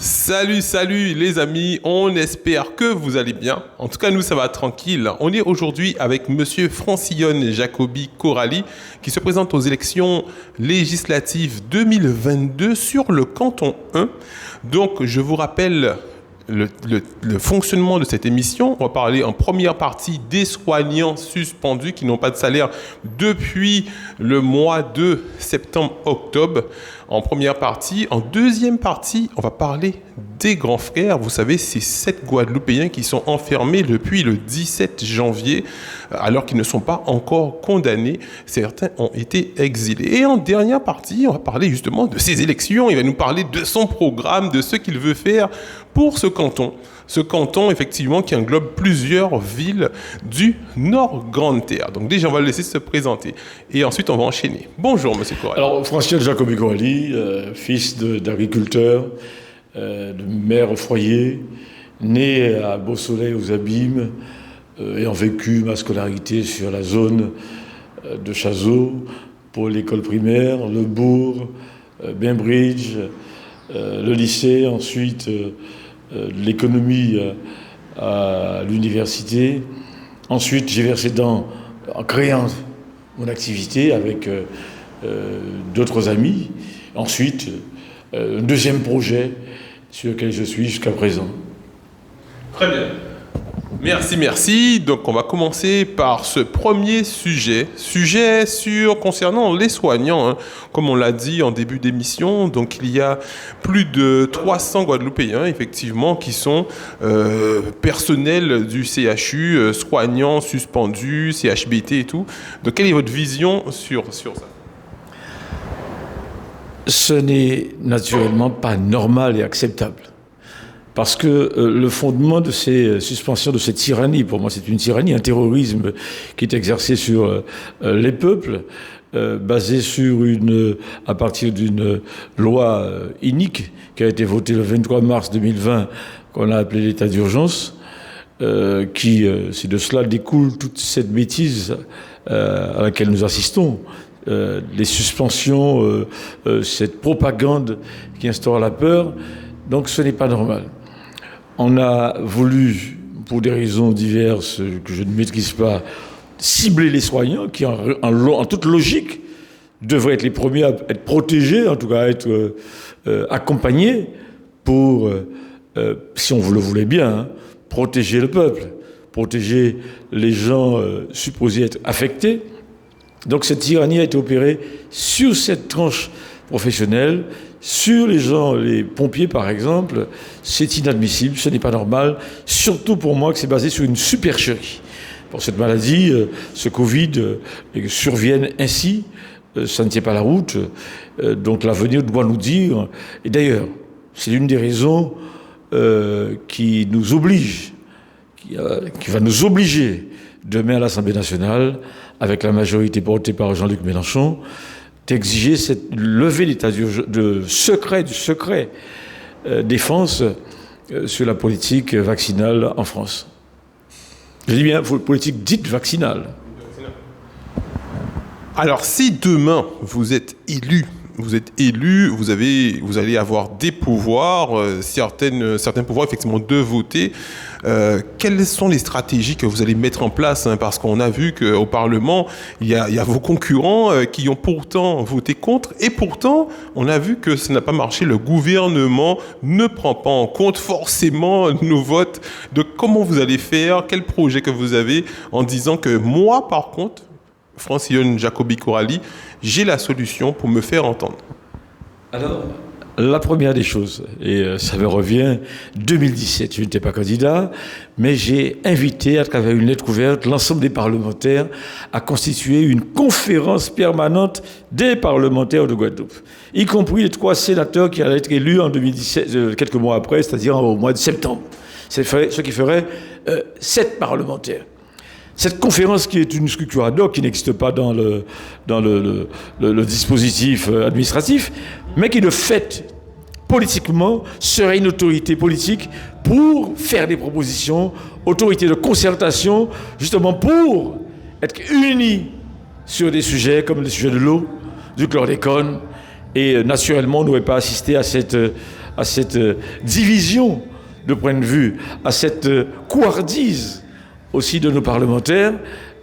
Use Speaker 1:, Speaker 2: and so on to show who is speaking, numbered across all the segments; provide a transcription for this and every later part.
Speaker 1: Salut, salut les amis, on espère que vous allez bien. En tout cas, nous, ça va tranquille. On est aujourd'hui avec Monsieur Francillon Jacobi Corali qui se présente aux élections législatives 2022 sur le canton 1. Donc, je vous rappelle le fonctionnement de cette émission. On va parler en première partie des soignants suspendus qui n'ont pas de salaire depuis le mois de septembre-octobre. En première partie. En deuxième partie, on va parler des grands frères. Vous savez, ces 7 Guadeloupéens qui sont enfermés depuis le 17 janvier, alors qu'ils ne sont pas encore condamnés. Certains ont été exilés. Et en dernière partie, on va parler justement de ces élections. Il va nous parler de son programme, de ce qu'il veut faire pour ce canton. Ce canton, effectivement, qui englobe plusieurs villes du Nord-Grande-Terre. Donc déjà, on va le laisser se présenter. Et ensuite, on va enchaîner. Bonjour, Monsieur Corali.
Speaker 2: Alors, Francillon Jacobi Corali, fils d'agriculteur, de mère au foyer, né à Beau-Soleil aux Abîmes, ayant vécu ma scolarité sur la zone de Chazot, pour l'école primaire, le bourg, Bainbridge, le lycée, ensuite l'économie à l'université. Ensuite, j'ai versé en créant mon activité avec d'autres amis. Ensuite, un deuxième projet sur lequel je suis jusqu'à présent.
Speaker 1: Très bien. Merci. Donc, on va commencer par ce premier sujet concernant les soignants. Comme on l'a dit en début d'émission, donc il y a plus de 300 Guadeloupéens, effectivement, qui sont personnels du CHU, soignants, suspendus, CHBT et tout. Donc, quelle est votre vision sur ça?
Speaker 2: Ce n'est naturellement pas normal et acceptable. Parce que le fondement de ces suspensions, de cette tyrannie, pour moi c'est une tyrannie, un terrorisme qui est exercé sur les peuples, basé à partir d'une loi inique qui a été votée le 23 mars 2020, qu'on a appelée l'état d'urgence, c'est de cela découle toute cette bêtise à laquelle nous assistons. Les suspensions, cette propagande qui instaure la peur, donc ce n'est pas normal. On a voulu, pour des raisons diverses que je ne maîtrise pas, cibler les soignants qui, en toute logique, devraient être les premiers à être protégés, en tout cas à être accompagnés pour, si on le voulait bien, protéger le peuple, protéger les gens supposés être affectés. Donc cette tyrannie a été opérée sur cette tranche professionnelle. Sur les gens, les pompiers par exemple, c'est inadmissible, ce n'est pas normal, surtout pour moi que c'est basé sur une supercherie. Pour cette maladie, ce Covid survienne ainsi, ça ne tient pas la route, donc l'avenir doit nous dire, et d'ailleurs, c'est l'une des raisons qui nous oblige, qui va nous obliger demain à l'Assemblée nationale, avec la majorité portée par Jean-Luc Mélenchon, d'exiger cette levée d'état du secret défense sur la politique vaccinale en France. Je dis bien politique dite vaccinale.
Speaker 1: Alors, si demain vous êtes élu, vous allez avoir des pouvoirs, certains pouvoirs effectivement de voter. Quelles sont les stratégies que vous allez mettre en place, parce qu'on a vu qu'au Parlement, il y a vos concurrents qui ont pourtant voté contre, et pourtant, on a vu que ça n'a pas marché. Le gouvernement ne prend pas en compte forcément nos votes. Donc, comment vous allez faire? Quel projet que vous avez en disant que moi, par contre, Francillon Jacobi Corali, j'ai la solution pour me faire entendre?
Speaker 2: Alors, la première des choses, et ça me revient, 2017, je n'étais pas candidat, mais j'ai invité, à travers une lettre ouverte, l'ensemble des parlementaires à constituer une conférence permanente des parlementaires de Guadeloupe, y compris les 3 sénateurs qui allaient être élus en 2017, quelques mois après, c'est-à-dire au mois de septembre. C'est ce qui ferait 7 parlementaires. Cette conférence, qui est une structure ad hoc, qui n'existe pas dans le dispositif administratif, mais qui de fait, politiquement, serait une autorité politique pour faire des propositions, autorité de concertation, justement pour être unis sur des sujets comme le sujet de l'eau, du chlordécone, et naturellement, on n'aurait pas assisté à à cette division de point de vue, à cette couardise aussi de nos parlementaires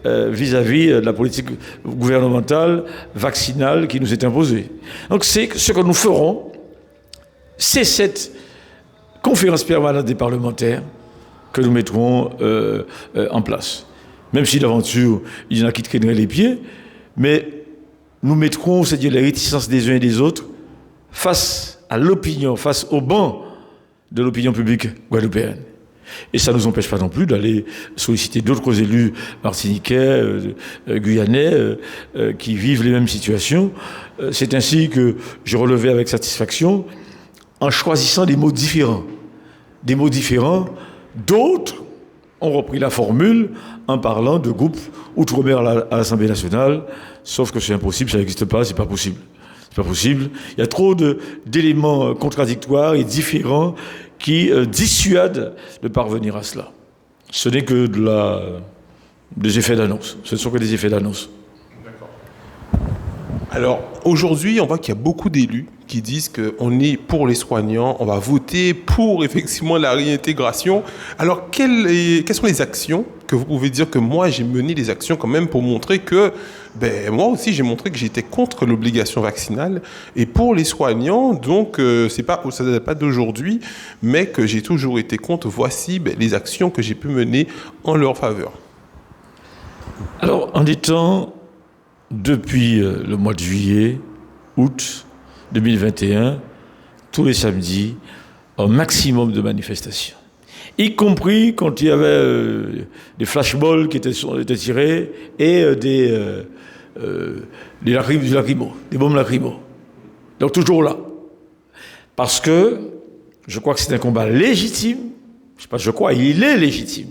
Speaker 2: vis-à-vis de la politique gouvernementale vaccinale qui nous est imposée. Donc c'est ce que nous ferons, c'est cette conférence permanente des parlementaires que nous mettrons en place. Même si d'aventure, il y en a qui traîneraient les pieds, mais nous mettrons, c'est-à-dire les réticences des uns et des autres, face à l'opinion, face au banc de l'opinion publique guadeloupéenne. Et ça ne nous empêche pas non plus d'aller solliciter d'autres élus martiniquais, guyanais, qui vivent les mêmes situations. C'est ainsi que j'ai relevé avec satisfaction, en choisissant des mots différents. Des mots différents, d'autres ont repris la formule en parlant de groupe outre-mer à l'Assemblée nationale, sauf que c'est impossible, ça n'existe pas, c'est pas possible. C'est pas possible. Il y a trop d'éléments contradictoires et différents qui dissuadent de parvenir à cela. Ce n'est que des effets d'annonce. Ce ne sont que des effets d'annonce.
Speaker 1: D'accord. Alors, aujourd'hui, on voit qu'il y a beaucoup d'élus qui disent qu'on est pour les soignants, on va voter pour effectivement la réintégration. Alors, quelles sont les actions que vous pouvez dire que moi, j'ai mené des actions quand même pour montrer que, moi aussi, j'ai montré que j'étais contre l'obligation vaccinale et pour les soignants, donc ça ne date pas d'aujourd'hui, mais que j'ai toujours été contre. Voici les actions que j'ai pu mener en leur faveur.
Speaker 2: Alors, en étant, depuis le mois de juillet, août 2021, tous les samedis, un maximum de manifestations. Y compris quand il y avait des flashballs qui étaient tirés et des lacrymos, des bombes lacrymos. Donc toujours là. Parce que je crois que c'est un combat légitime. Il est légitime.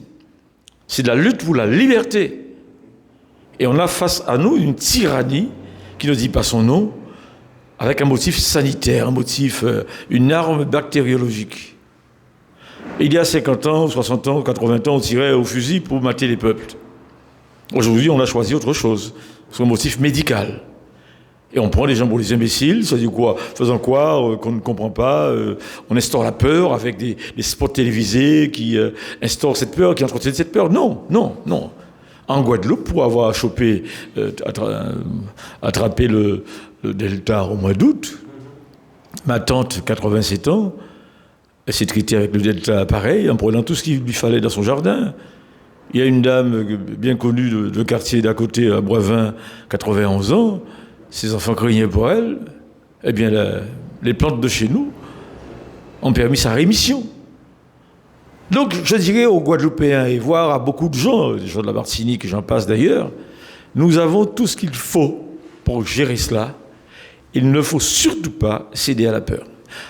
Speaker 2: C'est de la lutte pour la liberté. Et on a face à nous une tyrannie qui ne dit pas son nom, avec un motif sanitaire, une arme bactériologique. Il y a 50 ans, 60 ans, 80 ans, on tirait au fusil pour mater les peuples. Aujourd'hui, on a choisi autre chose, c'est un motif médical. Et on prend les gens pour des imbéciles, c'est-à-dire quoi, faisant quoi, qu'on ne comprend pas, on instaure la peur avec des spots télévisés qui instaurent cette peur, qui entretiennent cette peur. Non. En Guadeloupe, pour avoir attrapé le Delta au mois d'août, ma tante, 87 ans, elle s'est traitée avec le Delta pareil, en prenant tout ce qu'il lui fallait dans son jardin. Il y a une dame bien connue de quartier d'à côté, à Boivin, 91 ans, ses enfants craignaient pour elle. Eh bien, les plantes de chez nous ont permis sa rémission. Donc, je dirais aux Guadeloupéens, et voire à beaucoup de gens, les gens de la Martinique, et j'en passe d'ailleurs, nous avons tout ce qu'il faut pour gérer cela. Il ne faut surtout pas céder à la peur.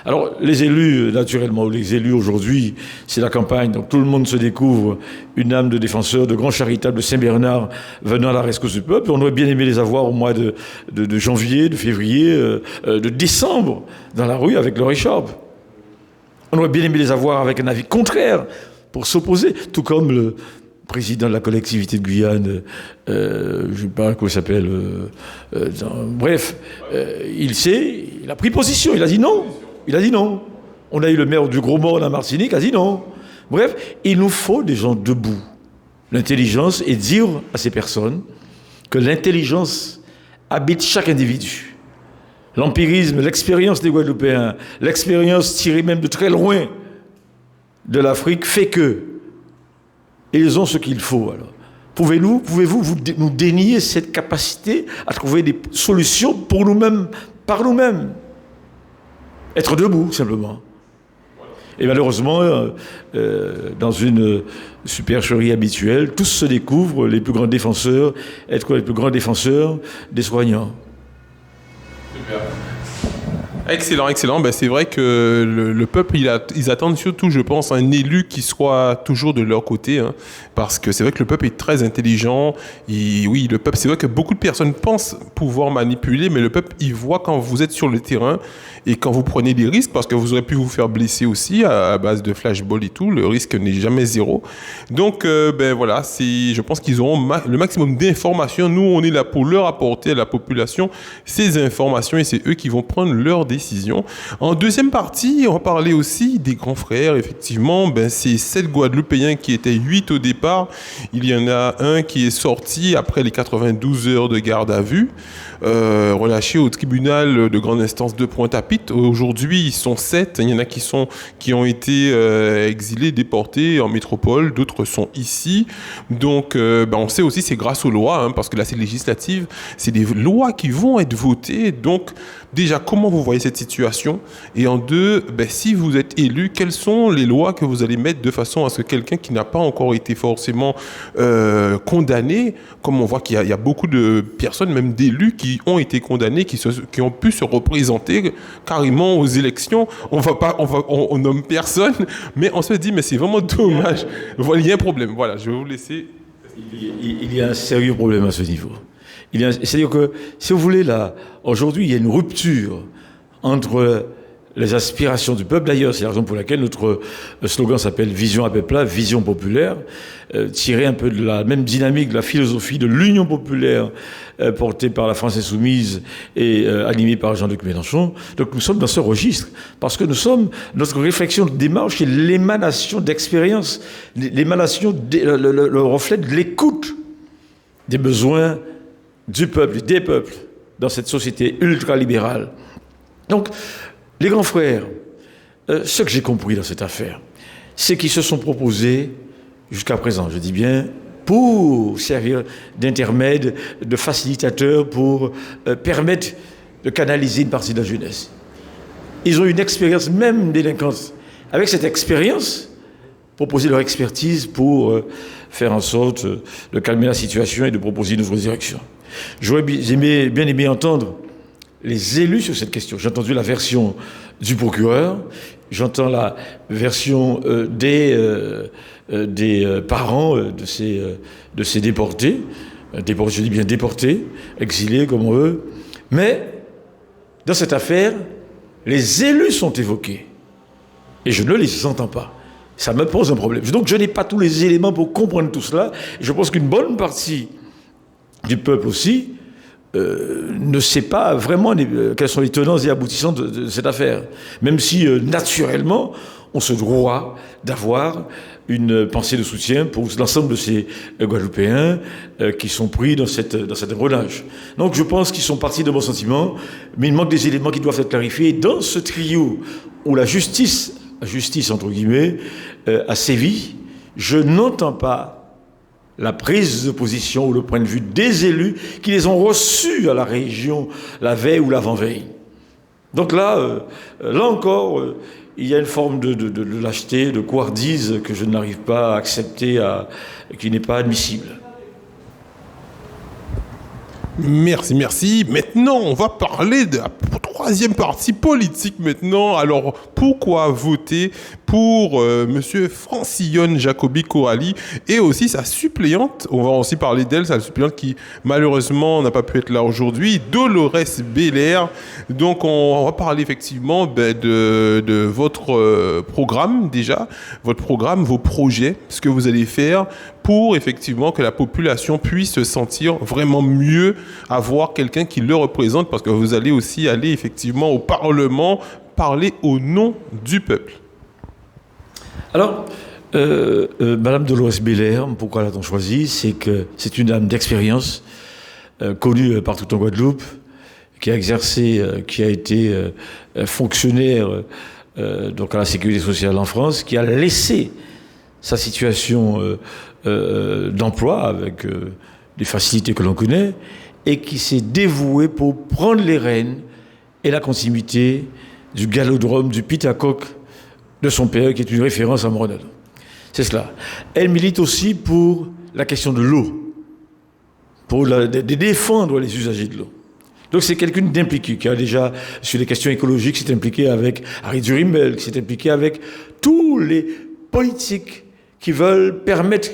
Speaker 2: Alors, les élus, naturellement, les élus aujourd'hui, c'est la campagne, donc tout le monde se découvre une âme de défenseur, de grand charitable de Saint-Bernard venant à la rescousse du peuple. On aurait bien aimé les avoir au mois de janvier, de février, de décembre, dans la rue avec leur écharpe. On aurait bien aimé les avoir avec un avis contraire pour s'opposer, tout comme le président de la collectivité de Guyane, je ne sais pas comment il s'appelle, il a pris position, il a dit non. On a eu le maire du Gros Mort en Martinique, a dit non. Bref, il nous faut des gens debout. L'intelligence, et dire à ces personnes que l'intelligence habite chaque individu. L'empirisme, l'expérience des Guadeloupéens, l'expérience tirée même de très loin de l'Afrique fait que ils ont ce qu'il faut. Alors, pouvez-vous nous dénier cette capacité à trouver des solutions pour nous-mêmes, par nous-mêmes? Être debout, simplement. Et malheureusement, dans une supercherie habituelle, tous se découvrent les plus grands défenseurs, être les plus grands défenseurs des soignants.
Speaker 1: Super. Excellent. C'est vrai que le peuple, ils attendent surtout, je pense, un élu qui soit toujours de leur côté, hein, parce que c'est vrai que le peuple est très intelligent. Oui, le peuple, c'est vrai que beaucoup de personnes pensent pouvoir manipuler, mais le peuple, il voit quand vous êtes sur le terrain et quand vous prenez des risques, parce que vous aurez pu vous faire blesser aussi à base de flashball et tout. Le risque n'est jamais zéro. Donc, voilà, je pense qu'ils auront le maximum d'informations. Nous, on est là pour leur apporter à la population ces informations et c'est eux qui vont prendre leurs décisions. décision. En deuxième partie, on va parler aussi des grands frères. Effectivement, c'est 7 Guadeloupéens qui étaient 8 au départ. Il y en a un qui est sorti après les 92 heures de garde à vue, relâché au tribunal de grande instance de Pointe-à-Pitre. Aujourd'hui, ils sont 7. Il y en a qui ont été exilés, déportés en métropole. D'autres sont ici. Donc, on sait aussi c'est grâce aux lois, parce que là, c'est législative. C'est des lois qui vont être votées. Donc, déjà, comment vous voyez cette situation? Et en deux, si vous êtes élu, quelles sont les lois que vous allez mettre de façon à ce que quelqu'un qui n'a pas encore été forcément condamné, comme on voit qu'il y a beaucoup de personnes, même d'élus, qui ont été condamnés, qui ont pu se représenter carrément aux élections. On nomme personne, mais on se dit, mais c'est vraiment dommage. Voilà, il y a un problème. Voilà, je vais vous laisser.
Speaker 2: Il y a un sérieux problème à ce niveau. C'est-à-dire que, si vous voulez, là, aujourd'hui, il y a une rupture entre les aspirations du peuple. D'ailleurs, c'est la raison pour laquelle notre slogan s'appelle Vision à peuple, Vision populaire, tiré un peu de la même dynamique, de la philosophie de l'Union populaire portée par la France insoumise et animée par Jean-Luc Mélenchon. Donc nous sommes dans ce registre, parce que notre réflexion de démarche est l'émanation d'expérience, le reflet de l'écoute des besoins du peuple, des peuples, dans cette société ultralibérale. Donc, les grands frères, ce que j'ai compris dans cette affaire, c'est qu'ils se sont proposés, jusqu'à présent, je dis bien, pour servir d'intermède, de facilitateur, pour permettre de canaliser une partie de la jeunesse. Ils ont une expérience, même délinquante. Avec cette expérience, proposer leur expertise pour faire en sorte de calmer la situation et de proposer une autre direction. J'aurais bien aimé entendre les élus sur cette question. J'ai entendu la version du procureur, j'entends la version des parents de ces déportés, je dis bien déportés, exilés comme on veut, mais dans cette affaire, les élus sont évoqués et je ne les entends pas. Ça me pose un problème. Donc je n'ai pas tous les éléments pour comprendre tout cela. Je pense qu'une bonne partie du peuple aussi ne sait pas vraiment quels sont les tenants et aboutissants de cette affaire. Même si, naturellement, on se doit d'avoir une pensée de soutien pour l'ensemble de ces Guadeloupéens qui sont pris dans cet engrenage. Donc je pense qu'ils sont partis de bons sentiments, mais il manque des éléments qui doivent être clarifiés. Dans ce trio où la justice entre guillemets, a sévi, je n'entends pas la prise de position ou le point de vue des élus qui les ont reçus à la région la veille ou l'avant-veille. Donc là encore, il y a une forme de lâcheté, de couardise que je n'arrive pas à accepter, qui n'est pas admissible.
Speaker 1: Merci. Maintenant, on va parler de la troisième partie politique maintenant. Alors, pourquoi voter pour Monsieur Francillon Jacobi Coralie et aussi sa suppléante, on va aussi parler d'elle, sa suppléante qui malheureusement n'a pas pu être là aujourd'hui, Dolores Belair. Donc, on va parler effectivement de votre programme déjà, votre programme, vos projets, ce que vous allez faire pour effectivement que la population puisse se sentir vraiment mieux, avoir quelqu'un qui le représente, parce que vous allez aussi aller effectivement au Parlement parler au nom du peuple.
Speaker 2: Alors, Madame Dolores Belair, pourquoi l'a-t-on choisie? C'est que c'est une dame d'expérience, connue partout en Guadeloupe, qui a exercé, qui a été fonctionnaire donc à la sécurité sociale en France, qui a laissé sa situation d'emploi avec les facilités que l'on connaît, et qui s'est dévouée pour prendre les rênes et la continuité du galodrome, du Pitacoque de son père, qui est une référence à Moronado. C'est cela. Elle milite aussi pour la question de l'eau, pour de défendre les usagers de l'eau. Donc c'est quelqu'un d'impliqué, qui a déjà, sur les questions écologiques, s'est impliqué avec Harry Durimel, qui s'est impliqué avec tous les politiques qui veulent permettre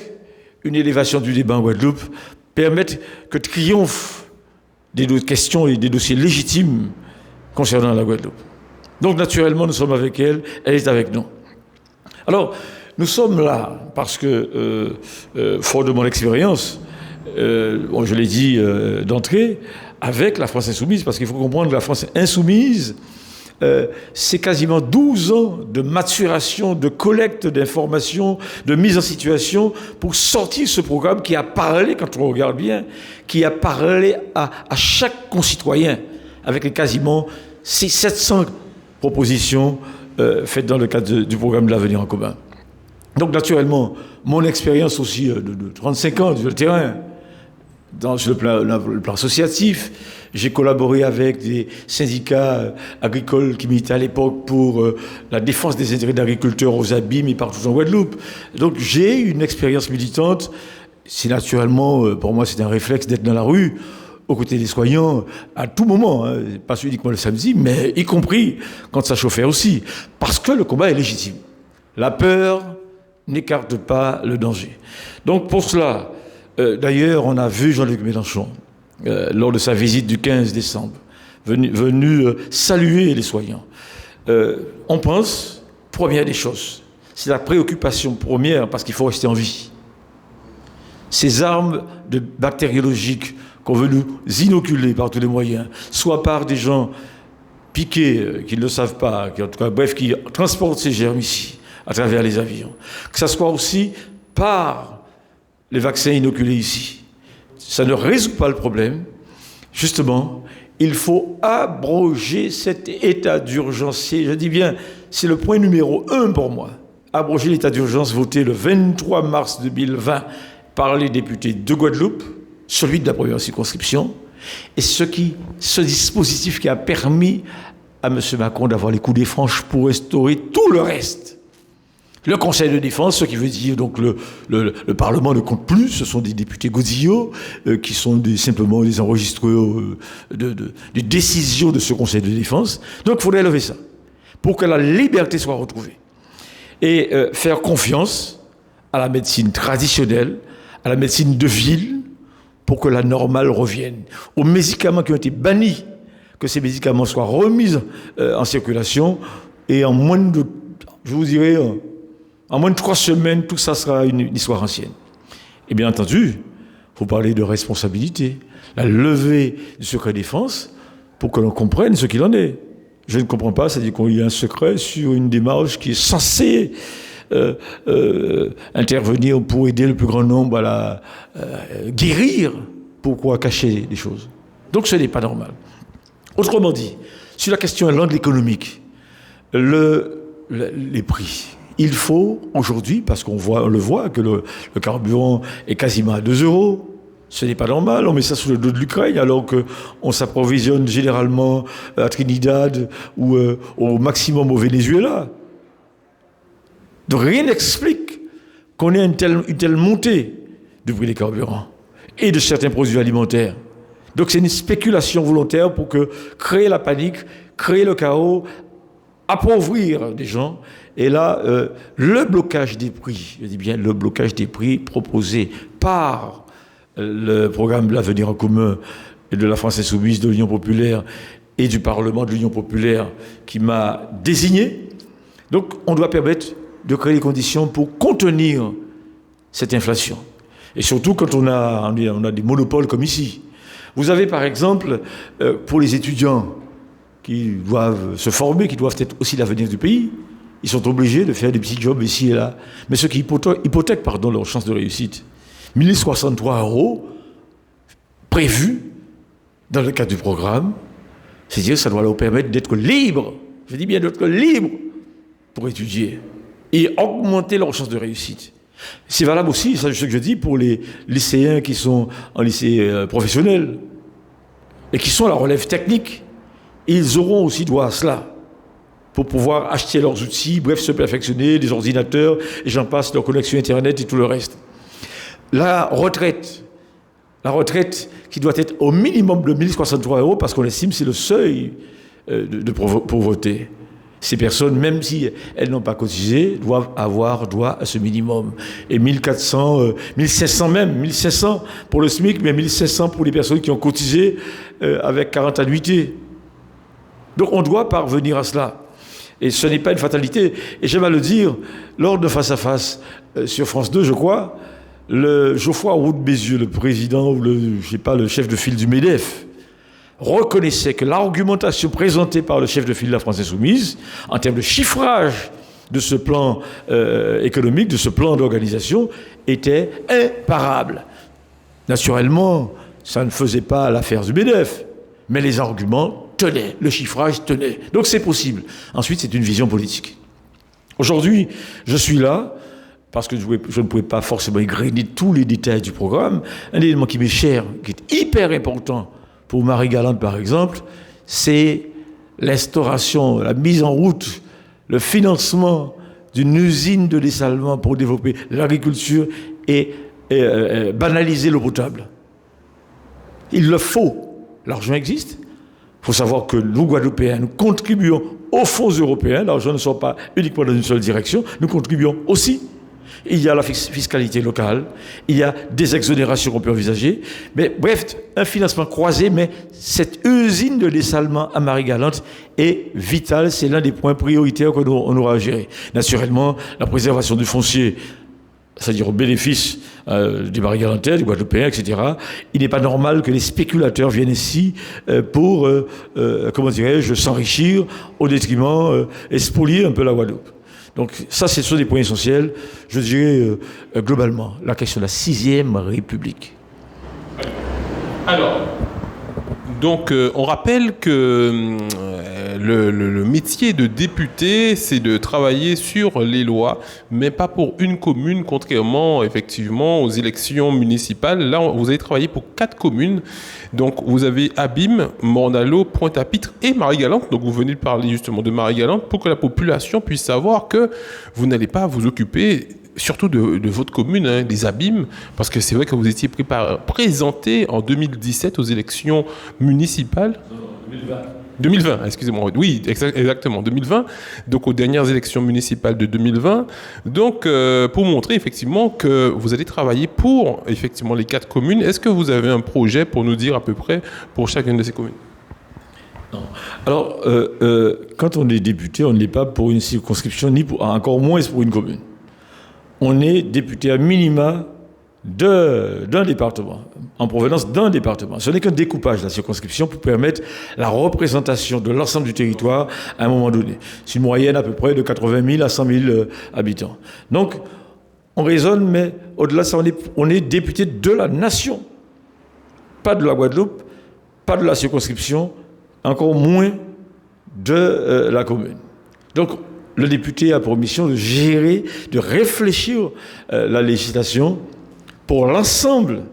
Speaker 2: une élévation du débat en Guadeloupe, permettre que triomphent des questions et des dossiers légitimes concernant la Guadeloupe. Donc naturellement, nous sommes avec elle, elle est avec nous. Alors, nous sommes là parce que, fort de mon expérience, je l'ai dit d'entrée, avec la France insoumise, parce qu'il faut comprendre que la France insoumise c'est quasiment 12 ans de maturation, de collecte d'informations, de mise en situation pour sortir ce programme qui a parlé, quand on regarde bien, qui a parlé à chaque concitoyen avec quasiment 700 propositions faites dans le cadre du programme de l'avenir en commun. Donc naturellement, mon expérience aussi de 35 ans sur le terrain, sur le plan associatif, j'ai collaboré avec des syndicats agricoles qui militaient à l'époque pour la défense des intérêts d'agriculteurs aux abîmes et partout en Guadeloupe. Donc j'ai une expérience militante. C'est naturellement, pour moi, c'est un réflexe d'être dans la rue, aux côtés des soignants, à tout moment, hein, pas uniquement le samedi, mais y compris quand ça chauffait aussi. Parce que le combat est légitime. La peur n'écarte pas le danger. Donc pour cela, d'ailleurs, on a vu Jean-Luc Mélenchon, lors de sa visite du 15 décembre, venu saluer les soignants. On pense, première des choses, c'est la préoccupation première, parce qu'il faut rester en vie. Ces armes bactériologiques qu'on veut nous inoculer par tous les moyens, soit par des gens piqués, qui ne le savent pas, qui, en tout cas, bref, qui transportent ces germes ici, à travers les avions, que ça soit aussi par les vaccins inoculés ici. Ça ne résout pas le problème. Justement, il faut abroger cet état d'urgence. Je dis bien, c'est le point numéro 1 pour moi. Abroger l'état d'urgence voté le 23 mars 2020 par les députés de Guadeloupe, celui de la première circonscription, et ce dispositif qui a permis à M. Macron d'avoir les coups des franches pour restaurer tout le reste. Le Conseil de défense, ce qui veut dire donc le Parlement ne compte plus, ce sont des députés godillots qui sont simplement des enregistreurs des décisions de ce Conseil de défense. Donc il faudrait lever ça pour que la liberté soit retrouvée et faire confiance à la médecine traditionnelle, à la médecine de ville, pour que la normale revienne. Aux médicaments qui ont été bannis, que ces médicaments soient remis en circulation et en moins de, je vous dirais, en moins de 3 semaines, tout ça sera une histoire ancienne. Et bien entendu, il faut parler de responsabilité, la levée du secret défense pour que l'on comprenne ce qu'il en est. Je ne comprends pas, c'est-à-dire qu'il y a un secret sur une démarche qui est censée intervenir pour aider le plus grand nombre à guérir. Pourquoi cacher des choses? Donc ce n'est pas normal. Autrement dit, sur la question de l'angle économique, les prix. Il faut aujourd'hui, parce on le voit, que le carburant est quasiment à 2 €. Ce n'est pas normal, on met ça sous le dos de l'Ukraine alors qu'on s'approvisionne généralement à Trinidad ou au maximum au Venezuela. Donc rien n'explique qu'on ait une telle montée du prix des carburants et de certains produits alimentaires. Donc c'est une spéculation volontaire pour créer la panique, créer le chaos, appauvrir des gens. Et là, le blocage des prix, je dis bien le blocage des prix proposé par le programme de l'avenir en commun de la France Insoumise, de l'Union populaire et du Parlement de l'Union populaire qui m'a désigné. Donc on doit permettre de créer les conditions pour contenir cette inflation. Et surtout quand on a des monopoles comme ici. Vous avez par exemple, pour les étudiants qui doivent se former, qui doivent être aussi l'avenir du pays, ils sont obligés de faire des petits jobs ici et là. Mais ceux qui hypothèquent leurs chances de réussite, 1063 € prévus dans le cadre du programme, c'est-à-dire que ça doit leur permettre d'être libres, je dis bien d'être libres pour étudier et augmenter leurs chances de réussite. C'est valable aussi, ça, ce que je dis, pour les lycéens qui sont en lycée professionnel et qui sont à la relève technique. Ils auront aussi droit à cela pour pouvoir acheter leurs outils, bref, se perfectionner, des ordinateurs, et j'en passe, leur connexion Internet et tout le reste. La retraite qui doit être au minimum de 1063 € parce qu'on estime que c'est le seuil de pauvreté. Ces personnes, même si elles n'ont pas cotisé, doivent avoir droit à ce minimum. Et 1400, 1500 même, 1500 pour le SMIC, mais 1500 pour les personnes qui ont cotisé avec 40 annuités. Donc on doit parvenir à cela. Et ce n'est pas une fatalité. Et j'aime à le dire, lors de Face à Face sur France 2, je crois, le Geoffroy Roux de Bézieux, le président ou le chef de file du MEDEF, reconnaissait que l'argumentation présentée par le chef de file de la France Insoumise, en termes de chiffrage de ce plan économique, de ce plan d'organisation, était imparable. Naturellement, ça ne faisait pas l'affaire du MEDEF, mais les arguments tenaient, le chiffrage tenait. Donc c'est possible. Ensuite, c'est une vision politique. Aujourd'hui, je suis là, parce que je ne pouvais pas forcément égrener tous les détails du programme. Un élément qui m'est cher, qui est hyper important pour Marie-Galante, par exemple, c'est l'instauration, la mise en route, le financement d'une usine de dessalement pour développer l'agriculture et banaliser l'eau potable. Il le faut. L'argent existe. Il faut savoir que nous, Guadeloupéens, nous contribuons aux fonds européens. L'argent ne sort pas uniquement dans une seule direction. Nous contribuons aussi. Il y a la fiscalité locale, il y a des exonérations qu'on peut envisager. Mais bref, un financement croisé, mais cette usine de dessalement à Marie-Galante est vitale. C'est l'un des points prioritaires qu'on aura à gérer. Naturellement, la préservation du foncier, c'est-à-dire au bénéfice des Marie-Galantais, des Guadeloupéens, etc. Il n'est pas normal que les spéculateurs viennent ici pour, s'enrichir au détriment et spolier un peu la Guadeloupe. Donc ça, ce sont des points essentiels, je dirais globalement, la question de la 6e République.
Speaker 1: Alors, donc on rappelle que le métier de député, c'est de travailler sur les lois, mais pas pour une commune, contrairement effectivement aux élections municipales. Là, vous avez travaillé pour 4 communes. Donc, vous avez Abîme, Morne-à-l'Eau, Pointe-à-Pitre et Marie-Galante. Donc, vous venez de parler justement de Marie-Galante pour que la population puisse savoir que vous n'allez pas vous occuper surtout de votre commune, des Abîmes, parce que c'est vrai que vous étiez présenté en 2017 aux élections municipales. 2020, excusez-moi. Oui, exactement, 2020. Donc, aux dernières élections municipales de 2020. Donc, pour montrer effectivement que vous allez travailler pour effectivement les 4 communes. Est-ce que vous avez un projet pour nous dire à peu près pour chacune de ces communes?
Speaker 2: Non. Alors, quand on est député, on ne l'est pas pour une circonscription, ni encore moins pour une commune. On est député à minima d'un département, en provenance d'un département. Ce n'est qu'un découpage de la circonscription pour permettre la représentation de l'ensemble du territoire à un moment donné. C'est une moyenne à peu près de 80 000 à 100 000 habitants. Donc, on raisonne, mais au-delà de ça, on est député de la nation. Pas de la Guadeloupe, pas de la circonscription, encore moins de la commune. Donc, le député a pour mission de gérer, de réfléchir la législation pour l'ensemble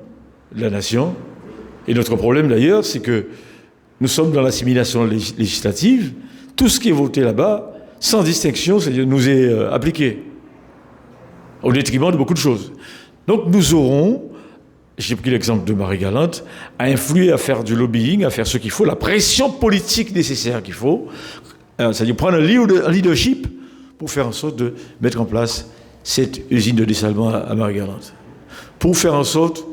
Speaker 2: de la nation. Et notre problème d'ailleurs, c'est que nous sommes dans l'assimilation législative. Tout ce qui est voté là-bas, sans distinction, c'est-à-dire nous est appliqué, au détriment de beaucoup de choses. Donc nous aurons, j'ai pris l'exemple de Marie-Galante, à influer, à faire du lobbying, à faire ce qu'il faut, la pression politique nécessaire qu'il faut, c'est-à-dire prendre un leadership pour faire en sorte de mettre en place cette usine de dessalement à Marie-Galante. Pour faire en sorte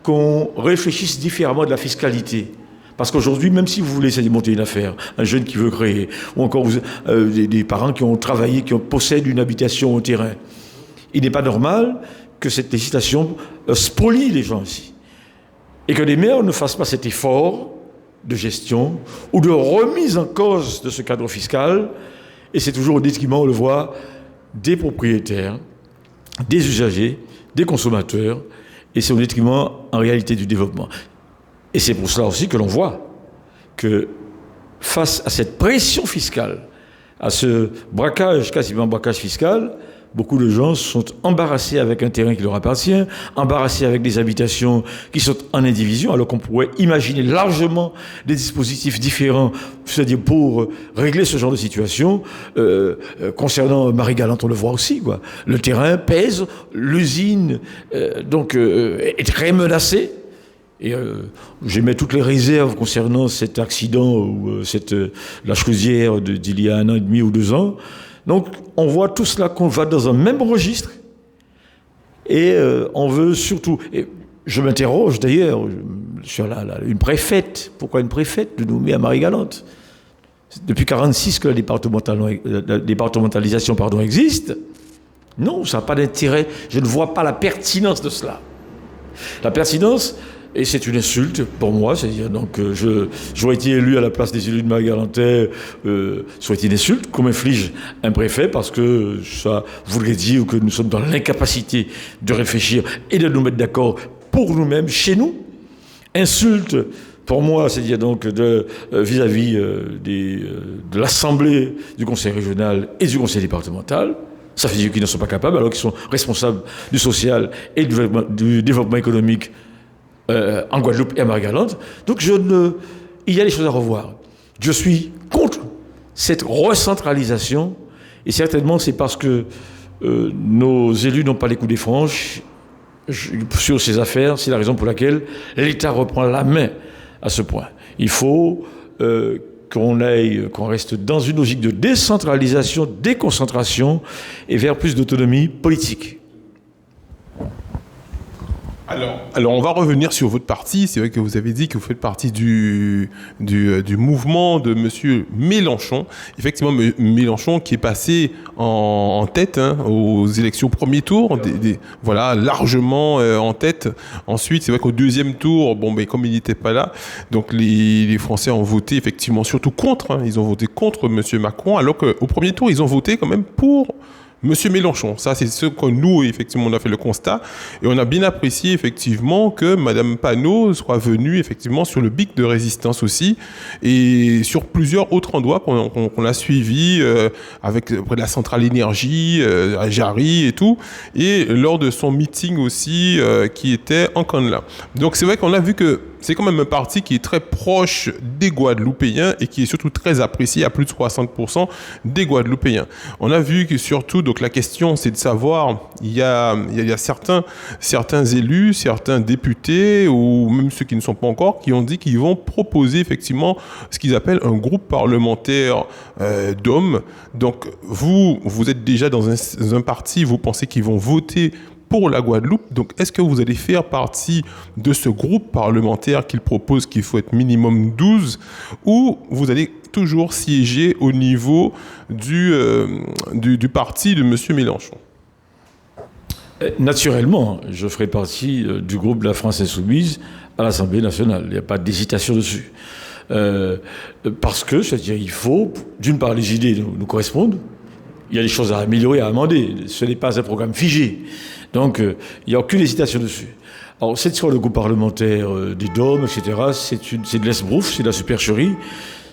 Speaker 2: qu'on réfléchisse différemment de la fiscalité. Parce qu'aujourd'hui, même si vous voulez monter une affaire, un jeune qui veut créer, ou encore des parents qui ont travaillé, possèdent une habitation au terrain, il n'est pas normal que cette législation spolie les gens ici. Et que les maires ne fassent pas cet effort de gestion ou de remise en cause de ce cadre fiscal. Et c'est toujours au détriment, on le voit, des propriétaires, des usagers, des consommateurs, et c'est au détriment, en réalité, du développement. Et c'est pour cela aussi que l'on voit que, face à cette pression fiscale, à ce braquage, quasiment braquage fiscal, beaucoup de gens sont embarrassés avec un terrain qui leur appartient, embarrassés avec des habitations qui sont en indivision, alors qu'on pourrait imaginer largement des dispositifs différents, c'est-à-dire pour régler ce genre de situation. Concernant Marie-Galante, on le voit aussi, quoi. Le terrain pèse, l'usine est très menacée. Et j'émets toutes les réserves concernant cet accident ou la chaudière d'il y a 1 an et demi ou 2 ans. Donc, on voit tout cela qu'on va dans un même registre et on veut surtout... Et je m'interroge d'ailleurs sur une préfète. Pourquoi une préfète de nommer à Marie-Galante? Depuis 1946 que la départementalisation existe. Non, ça n'a pas d'intérêt. Je ne vois pas la pertinence de cela. La pertinence Et c'est une insulte pour moi, c'est-à-dire donc j'aurais été élu à la place des élus de Marie-Galantais, ça aurait été une insulte qu'on m'inflige un préfet parce que ça voudrait dire que nous sommes dans l'incapacité de réfléchir et de nous mettre d'accord pour nous-mêmes, chez nous. Insulte pour moi, c'est-à-dire donc vis-à-vis de l'Assemblée, du Conseil régional et du Conseil départemental. Ça veut dire qu'ils ne sont pas capables alors qu'ils sont responsables du social et du développement économique en Guadeloupe et à Marie-Galante. Donc il y a des choses à revoir. Je suis contre cette recentralisation et certainement c'est parce que nos élus n'ont pas les coups des franches sur ces affaires. C'est la raison pour laquelle l'État reprend la main à ce point. Il faut qu'on reste dans une logique de décentralisation, déconcentration et vers plus d'autonomie politique.
Speaker 1: Alors, on va revenir sur votre parti. C'est vrai que vous avez dit que vous faites partie du mouvement de M. Mélenchon. Effectivement, Mélenchon qui est passé en tête aux élections premier tour, voilà, largement en tête. Ensuite, c'est vrai qu'au deuxième tour, comme il n'était pas là, donc les Français ont voté effectivement surtout contre. Ils ont voté contre M. Macron, alors qu'au premier tour, ils ont voté quand même pour Monsieur Mélenchon. Ça, c'est ce que nous, effectivement, on a fait le constat. Et on a bien apprécié, effectivement, que Madame Panot soit venue, effectivement, sur le BIC de résistance aussi. Et sur plusieurs autres endroits qu'on a suivis, avec près de la centrale énergie, à Jarry et tout. Et lors de son meeting aussi, qui était en Canada. Donc, c'est vrai qu'on a vu que c'est quand même un parti qui est très proche des Guadeloupéens et qui est surtout très apprécié à plus de 60% des Guadeloupéens. On a vu que surtout, donc la question c'est de savoir, il y a certains élus, certains députés ou même ceux qui ne sont pas encore, qui ont dit qu'ils vont proposer effectivement ce qu'ils appellent un groupe parlementaire d'hommes. Donc vous êtes déjà dans un parti, vous pensez qu'ils vont voter pour la Guadeloupe. Donc, est-ce que vous allez faire partie de ce groupe parlementaire qu'il propose qu'il faut être minimum 12 ou vous allez toujours siéger au niveau du parti de M. Mélenchon?
Speaker 2: Naturellement, je ferai partie du groupe de la France Insoumise à l'Assemblée nationale. Il n'y a pas d'hésitation dessus. Parce que, c'est-à-dire, il faut, d'une part, les idées nous correspondent. Il y a des choses à améliorer, à amender. Ce n'est pas un programme figé. Donc, il n'y a aucune hésitation dessus. Alors, cette sur le groupe parlementaire des DOM, etc., c'est de l'esbrouf, c'est de la supercherie.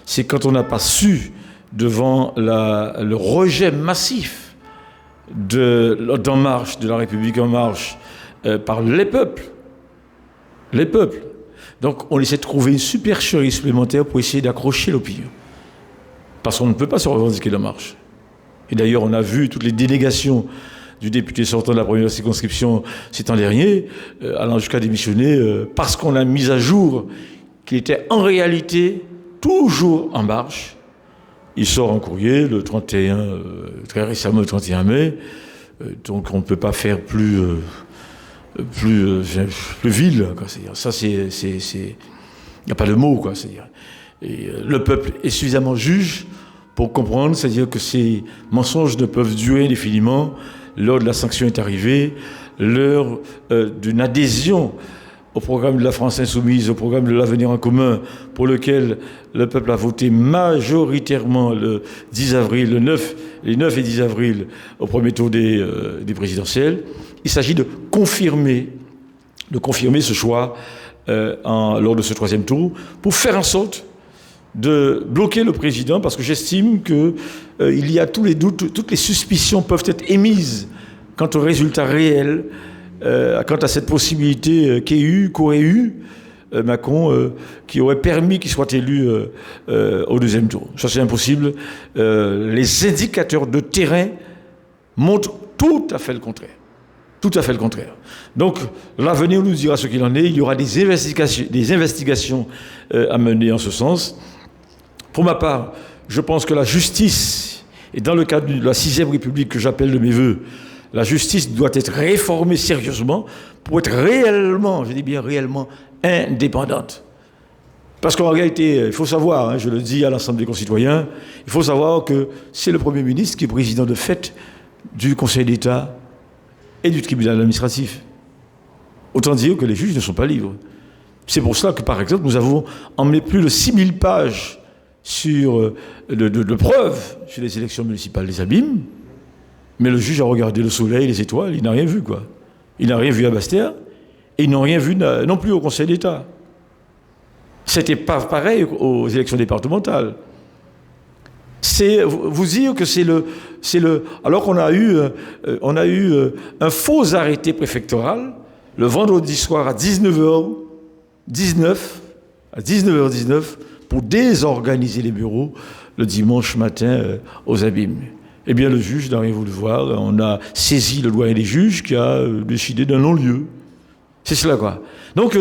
Speaker 2: C'est quand on n'a pas su, devant le rejet massif d'En Marche, de la République En Marche, par les peuples. Les peuples. Donc, on essaie de trouver une supercherie supplémentaire pour essayer d'accrocher l'opinion. Parce qu'on ne peut pas se revendiquer d'En Marche. Et d'ailleurs, on a vu toutes les dénégations du député sortant de la première circonscription ces temps derniers, allant jusqu'à démissionner, parce qu'on a mis à jour qu'il était en réalité toujours En Marche. Il sort en courrier le 31, très récemment le 31 mai, donc on ne peut pas faire plus vil, quoi. C'est-à-dire, ça, il n'y a pas de mots, quoi. C'est-à-dire, et le peuple est suffisamment juge pour comprendre, c'est-à-dire que ces mensonges ne peuvent durer indéfiniment. L'heure de la sanction est arrivée, l'heure d'une adhésion au programme de la France Insoumise, au programme de l'Avenir en commun, pour lequel le peuple a voté majoritairement le 10 avril, les 9 et 10 avril, au premier tour des présidentielles. Il s'agit de confirmer ce choix lors de ce troisième tour, pour faire en sorte de bloquer le président, parce que j'estime qu'il y a tous les doutes, toutes les suspicions peuvent être émises quant au résultat réel, quant à cette possibilité qu'aurait eu Macron, qui aurait permis qu'il soit élu au deuxième tour. Ça, c'est impossible. Les indicateurs de terrain montrent tout à fait le contraire. Tout à fait le contraire. Donc, l'avenir nous dira ce qu'il en est. Il y aura des investigations à mener en ce sens. Pour ma part, je pense que la justice, et dans le cadre de la 6e République que j'appelle de mes voeux, la justice doit être réformée sérieusement pour être réellement, je dis bien réellement, indépendante. Parce qu'en réalité, il faut savoir, je le dis à l'ensemble des concitoyens, il faut savoir que c'est le Premier ministre qui est président de fait du Conseil d'État et du tribunal administratif. Autant dire que les juges ne sont pas libres. C'est pour cela que, par exemple, nous avons emmené plus de 6000 pages de preuves sur les élections municipales des Abîmes, mais le juge a regardé le soleil, les étoiles, il n'a rien vu, quoi. Il n'a rien vu à Bastia, et ils n'ont rien vu non plus au Conseil d'État. C'était pas pareil aux élections départementales. C'est vous dire que c'est le alors qu'on a eu un faux arrêté préfectoral le vendredi soir à 19h19 pour désorganiser les bureaux le dimanche matin aux Abîmes. Eh bien, le juge n'a rien voulu voir. On a saisi le doyen des juges qui a décidé d'un non-lieu. C'est cela, quoi. Donc,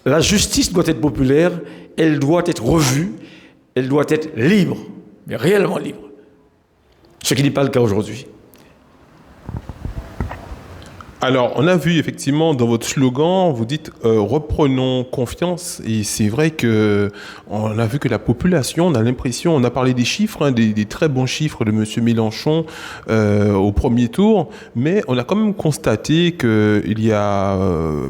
Speaker 2: la justice doit être populaire, elle doit être revue, elle doit être libre, mais réellement libre. Ce qui n'est pas le cas aujourd'hui.
Speaker 1: Alors, on a vu effectivement dans votre slogan, vous dites reprenons confiance, et c'est vrai que on a vu que la population, on a l'impression, on a parlé des chiffres, hein, des très bons chiffres de Monsieur Mélenchon au premier tour, mais on a quand même constaté qu'il y a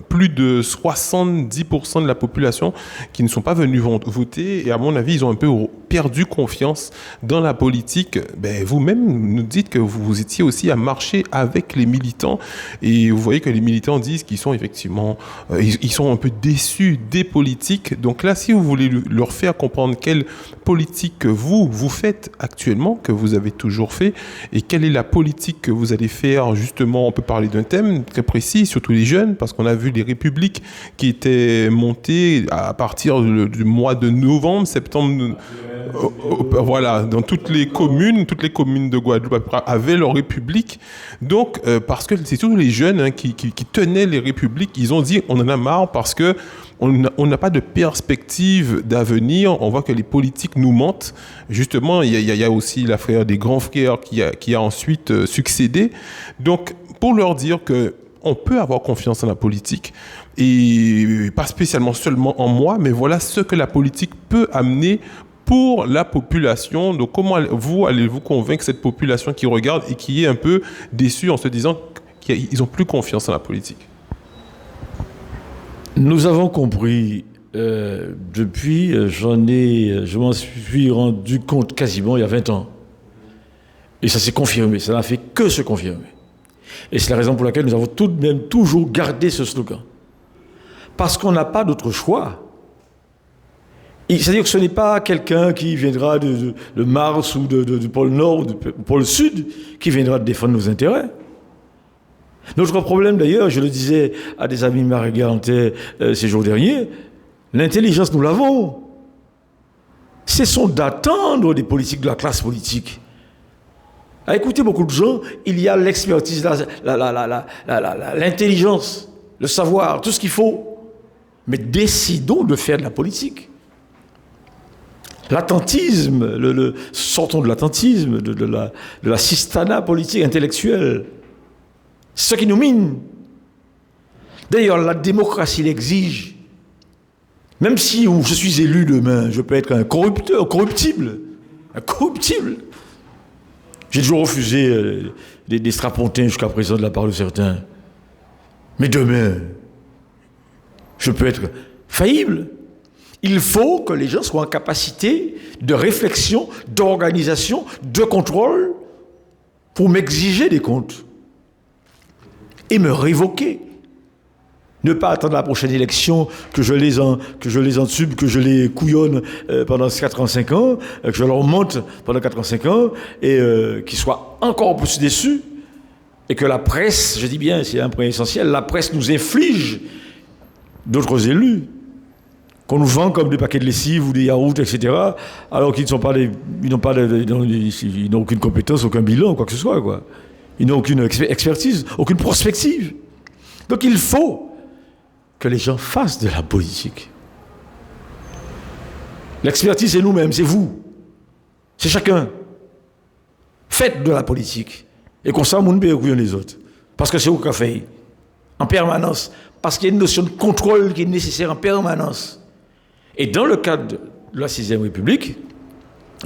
Speaker 1: plus de 70% de la population qui ne sont pas venus voter, et à mon avis, ils ont un peu perdu confiance dans la politique. Ben, vous-même nous dites que vous étiez aussi à marcher avec les militants, et vous voyez que les militants disent qu'ils sont effectivement, ils sont un peu déçus des politiques. Donc là, si vous voulez leur faire comprendre quelle politique que vous faites actuellement, que vous avez toujours fait, et quelle est la politique que vous allez faire, justement, on peut parler d'un thème très précis, surtout les jeunes, parce qu'on a vu les républiques qui étaient montées à partir du mois de novembre, septembre, voilà, dans toutes les communes de Guadeloupe avaient leur république. Donc, parce que c'est surtout les jeunes qui tenaient les républiques, ils ont dit on en a marre parce que on n'a pas de perspective d'avenir. On voit que les politiques nous mentent. Justement, il y a aussi l'affaire des grands frères qui a ensuite succédé. Donc, pour leur dire que on peut avoir confiance en la politique, et pas spécialement seulement en moi, mais voilà ce que la politique peut amener pour la population. Donc, comment allez-vous convaincre cette population qui regarde et qui est un peu déçue en se disant qu'ils n'ont plus confiance en la politique?
Speaker 2: Nous avons compris, depuis, je m'en suis rendu compte quasiment il y a 20 ans. Et ça s'est confirmé, ça n'a fait que se confirmer. Et c'est la raison pour laquelle nous avons tout de même toujours gardé ce slogan. Parce qu'on n'a pas d'autre choix. C'est-à-dire que ce n'est pas quelqu'un qui viendra de Mars ou du pôle Nord ou du pôle Sud qui viendra défendre nos intérêts. Notre problème, d'ailleurs, je le disais à des amis margalantais ces jours derniers, l'intelligence, nous l'avons. Cessons d'attendre des politiques de la classe politique. À écouter beaucoup de gens, il y a l'expertise, l'intelligence, le savoir, tout ce qu'il faut. Mais décidons de faire de la politique. L'attentisme, sortons de l'attentisme, de la cistana politique intellectuelle. C'est ce qui nous mine. D'ailleurs, la démocratie l'exige. Même si je suis élu demain, je peux être un corruptible. Un corruptible. J'ai toujours refusé des strapontins jusqu'à présent de la part de certains. Mais demain, je peux être faillible. Il faut que les gens soient en capacité de réflexion, d'organisation, de contrôle pour m'exiger des comptes et me révoquer. Ne pas attendre la prochaine élection, que je les entube, que je les couillonne pendant 4 ans, 5 ans, que je leur monte pendant 4 ans, 5 ans, et qu'ils soient encore plus déçus, et que la presse, je dis bien, c'est un point essentiel, la presse nous inflige d'autres élus, qu'on nous vend comme des paquets de lessive ou des yaourts, etc., alors qu'ils n'ont aucune compétence, aucun bilan, quoi que ce soit, quoi. Ils n'ont aucune expertise, aucune prospective. Donc il faut que les gens fassent de la politique. L'expertise, c'est nous-mêmes, c'est vous. C'est chacun. Faites de la politique. Et comme ça, on ne peut pas les autres. Parce que c'est vous qui fait. En permanence. Parce qu'il y a une notion de contrôle qui est nécessaire en permanence. Et dans le cadre de la 6e République,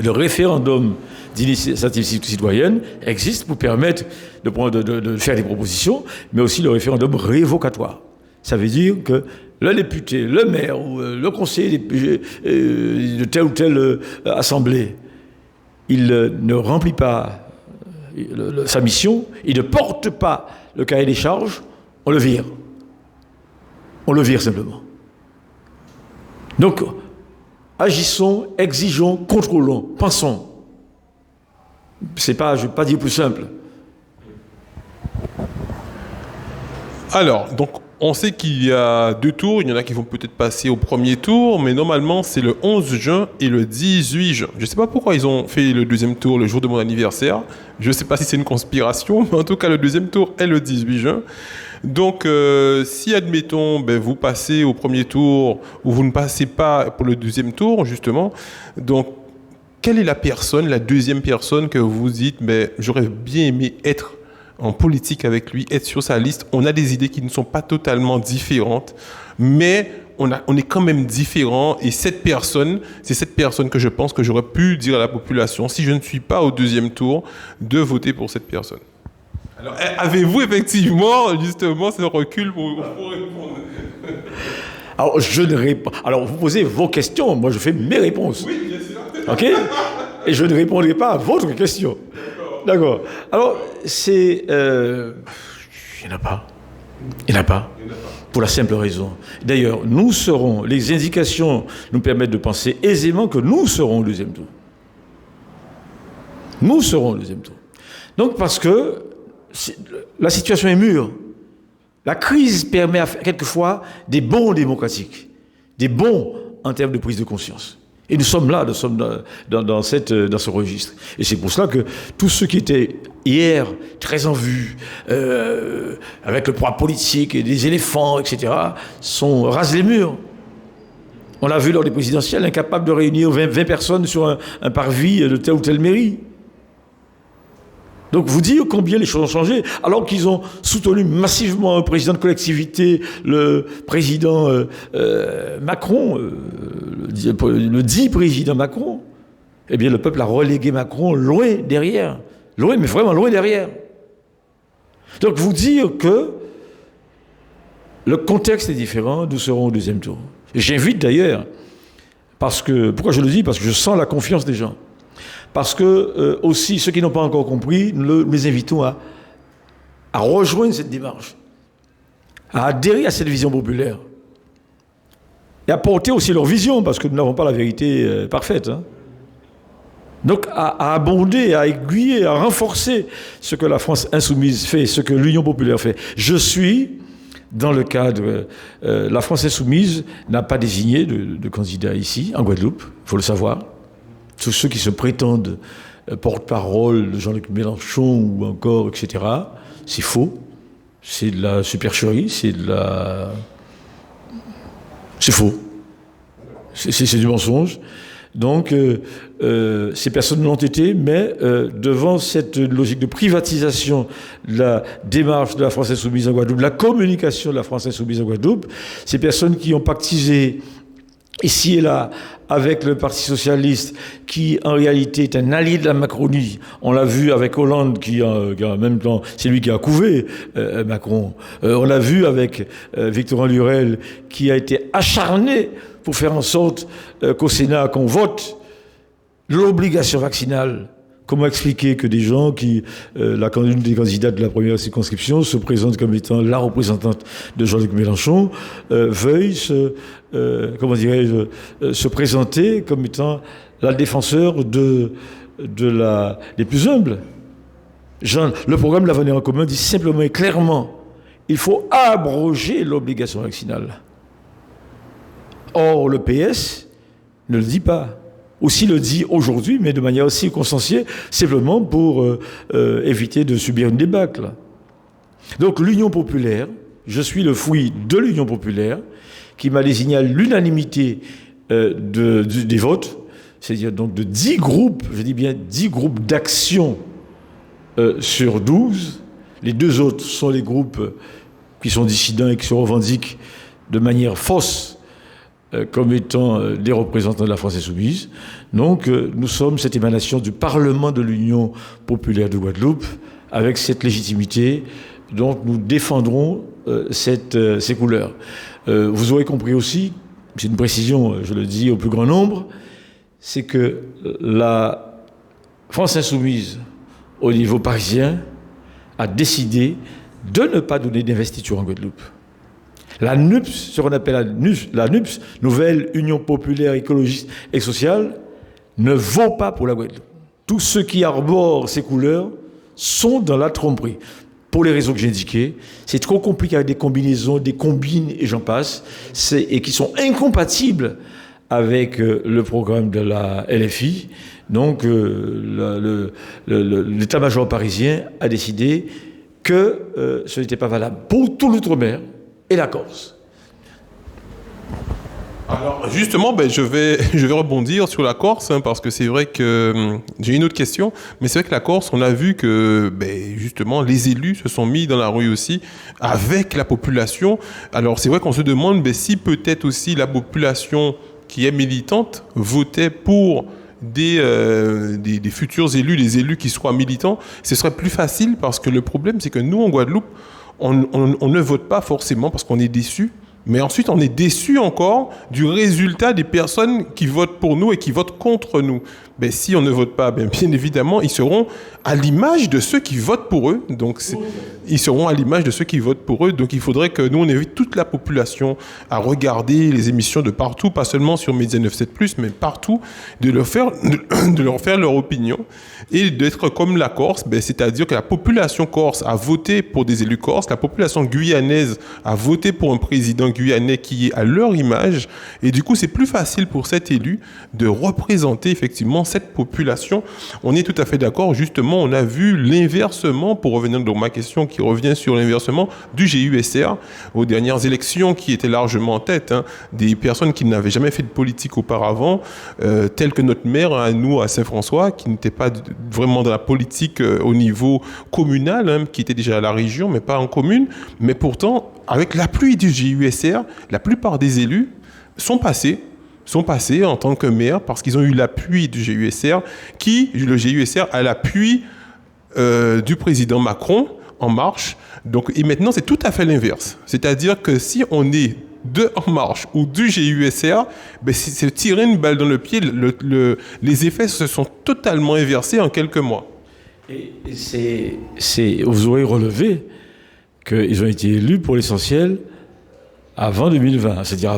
Speaker 2: le référendum d'initiative citoyenne existe pour permettre de faire des propositions, mais aussi le référendum révocatoire. Ça veut dire que le député, le maire ou le conseiller de telle ou telle assemblée, il ne remplit pas sa mission, il ne porte pas le cahier des charges, on le vire. On le vire simplement. Donc, agissons, exigeons, contrôlons, pensons. C'est pas, je ne vais pas dire plus simple.
Speaker 1: Alors, donc, on sait qu'il y a 2 tours. Il y en a qui vont peut-être passer au premier tour, mais normalement, c'est le 11 juin et le 18 juin. Je ne sais pas pourquoi ils ont fait le deuxième tour le jour de mon anniversaire. Je ne sais pas si c'est une conspiration, mais en tout cas, le deuxième tour est le 18 juin. Donc, si, admettons, vous passez au premier tour ou vous ne passez pas pour le deuxième tour, justement, donc, quelle est la deuxième personne que vous dites, j'aurais bien aimé être en politique avec lui, être sur sa liste. On a des idées qui ne sont pas totalement différentes, mais on est quand même différents. Et c'est cette personne que je pense que j'aurais pu dire à la population, si je ne suis pas au deuxième tour, de voter pour cette personne. Alors, avez-vous effectivement, justement, ce recul pour répondre?
Speaker 2: Alors, je ne réponds. Alors, vous posez vos questions, moi je fais mes réponses.
Speaker 1: Oui, bien sûr.
Speaker 2: OK? Et je ne répondrai pas à votre question. D'accord. Alors, c'est... il n'y en a pas. Il n'y en a pas. Pour la simple raison. D'ailleurs, les indications nous permettent de penser aisément que nous serons au deuxième tour. Nous serons au deuxième tour. Donc, parce que la situation est mûre. La crise permet quelquefois des bons démocratiques, des bons en termes de prise de conscience. Et nous sommes là, nous sommes dans ce registre. Et c'est pour cela que tous ceux qui étaient hier très en vue, avec le pouvoir politique et des éléphants, etc., rasent les murs. On l'a vu lors des présidentielles, incapables de réunir 20 personnes sur un parvis de telle ou telle mairie. Donc vous dire combien les choses ont changé, alors qu'ils ont soutenu massivement un président de collectivité, le président Macron, le dit président Macron, eh bien le peuple a relégué Macron loin derrière. Loin, mais vraiment loin derrière. Donc vous dire que le contexte est différent, nous serons au deuxième tour. Et j'invite d'ailleurs, pourquoi je le dis? Parce que je sens la confiance des gens. Parce que, aussi, ceux qui n'ont pas encore compris, nous les invitons à rejoindre cette démarche, à adhérer à cette vision populaire, et à porter aussi leur vision, parce que nous n'avons pas la vérité parfaite. Hein. Donc, à abonder, à aiguiller, à renforcer ce que la France insoumise fait, ce que l'Union populaire fait. Je suis, dans le cadre... la France insoumise n'a pas désigné de candidat ici, en Guadeloupe, il faut le savoir. Tous ceux qui se prétendent porte-parole de Jean-Luc Mélenchon ou encore, etc., c'est faux. C'est de la supercherie, c'est faux. C'est du mensonge. Donc, ces personnes l'ont été, mais devant cette logique de privatisation de la démarche de la France insoumise en Guadeloupe, de la communication de la France insoumise en Guadeloupe, ces personnes qui ont pactisé ici et là, avec le Parti socialiste, qui en réalité est un allié de la Macronie. On l'a vu avec Hollande, qui en même temps, c'est lui qui a couvé Macron. On l'a vu avec Victorin Lurel, qui a été acharné pour faire en sorte qu'au Sénat, qu'on vote l'obligation vaccinale. Comment expliquer que des gens qui, l'une des candidates de la première circonscription, se présentent comme étant la représentante de Jean-Luc Mélenchon, veuillent se présenter comme étant la défenseur des plus humbles. Le programme de l'Avenir en commun dit simplement et clairement, il faut abroger l'obligation vaccinale. Or, le PS ne le dit pas. Aussi le dit aujourd'hui, mais de manière aussi circonstanciée, simplement pour éviter de subir une débâcle. Donc l'Union populaire, je suis le fruit de l'Union populaire, qui m'a désigné à l'unanimité des votes, c'est-à-dire donc de 10 groupes, je dis bien 10 groupes d'action sur 12. Les 2 autres sont les groupes qui sont dissidents et qui se revendiquent de manière fausse comme étant des représentants de la France insoumise. Donc, nous sommes cette émanation du Parlement de l'Union populaire de Guadeloupe, avec cette légitimité Donc nous défendrons ces couleurs. Vous aurez compris aussi, c'est une précision, je le dis au plus grand nombre, c'est que la France insoumise, au niveau parisien, a décidé de ne pas donner d'investiture en Guadeloupe. La NUPS, ce qu'on appelle la NUPS, Nouvelle Union Populaire Écologiste et Sociale, ne vaut pas pour la Guadeloupe. Tous ceux qui arborent ces couleurs sont dans la tromperie. Pour les raisons que j'ai indiquées, c'est trop compliqué avec des combinaisons, des combines et j'en passe, et qui sont incompatibles avec le programme de la LFI. Donc l'état-major parisien a décidé que ce n'était pas valable pour tout l'outre-mer et la Corse.
Speaker 1: Alors justement, je vais rebondir sur la Corse, parce que c'est vrai que j'ai une autre question, mais c'est vrai que la Corse, on a vu que justement les élus se sont mis dans la rue aussi avec la population. Alors c'est vrai qu'on se demande si peut-être aussi la population qui est militante votait pour des futurs élus, des élus qui soient militants. Ce serait plus facile parce que le problème, c'est que nous, en Guadeloupe, on ne vote pas forcément parce qu'on est déçus. Mais ensuite, on est déçu encore du résultat des personnes qui votent pour nous et qui votent contre nous. Si on ne vote pas, bien évidemment, ils seront à l'image de ceux qui votent pour eux. Donc, ils seront à l'image de ceux qui votent pour eux. Donc, il faudrait que nous, on invite toute la population à regarder les émissions de partout, pas seulement sur Média 97+, mais partout, de leur faire leur opinion et d'être comme la Corse, c'est-à-dire que la population corse a voté pour des élus corses, la population guyanaise a voté pour un président guyanais qui est à leur image, et du coup, c'est plus facile pour cet élu de représenter effectivement cette population. On est tout à fait d'accord. Justement, on a vu l'inversement, pour revenir dans ma question qui revient sur l'inversement du GUSR aux dernières élections, qui étaient largement en tête, des personnes qui n'avaient jamais fait de politique auparavant, telles que notre maire à nous à Saint-François, qui n'était pas vraiment dans la politique au niveau communal, qui était déjà à la région, mais pas en commune. Mais pourtant, avec l'appui du GUSR, la plupart des élus sont passés en tant que maire parce qu'ils ont eu l'appui du GUSR, le GUSR a l'appui du président Macron En Marche. Donc, et maintenant, c'est tout à fait l'inverse. C'est-à-dire que si on est de En Marche ou du GUSR, c'est tirer une balle dans le pied. Les effets se sont totalement inversés en quelques mois.
Speaker 2: Et vous aurez relevé qu'ils ont été élus pour l'essentiel avant 2020, c'est-à-dire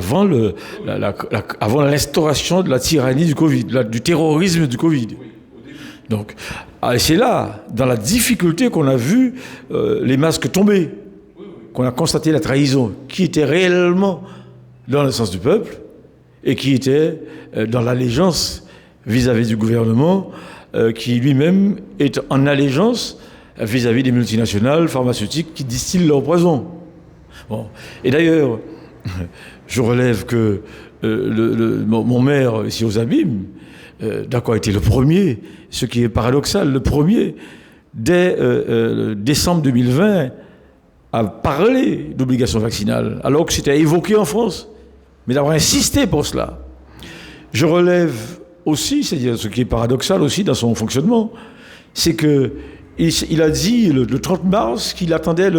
Speaker 2: avant l'instauration de la tyrannie du Covid, du terrorisme du Covid. Donc, c'est là, dans la difficulté qu'on a vu les masques tomber, qu'on a constaté la trahison, qui était réellement dans le sens du peuple et qui était dans l'allégeance vis-à-vis du gouvernement, qui lui-même est en allégeance vis-à-vis des multinationales pharmaceutiques qui distillent leur poison. Bon. Et d'ailleurs, je relève que mon maire ici aux Abîmes, d'accord, était le premier, ce qui est paradoxal, le premier, dès décembre 2020, à parler d'obligation vaccinale, alors que c'était évoqué en France, mais d'avoir insisté pour cela. Je relève aussi, c'est-à-dire ce qui est paradoxal aussi dans son fonctionnement, c'est que il a dit le 30 mars qu'il attendait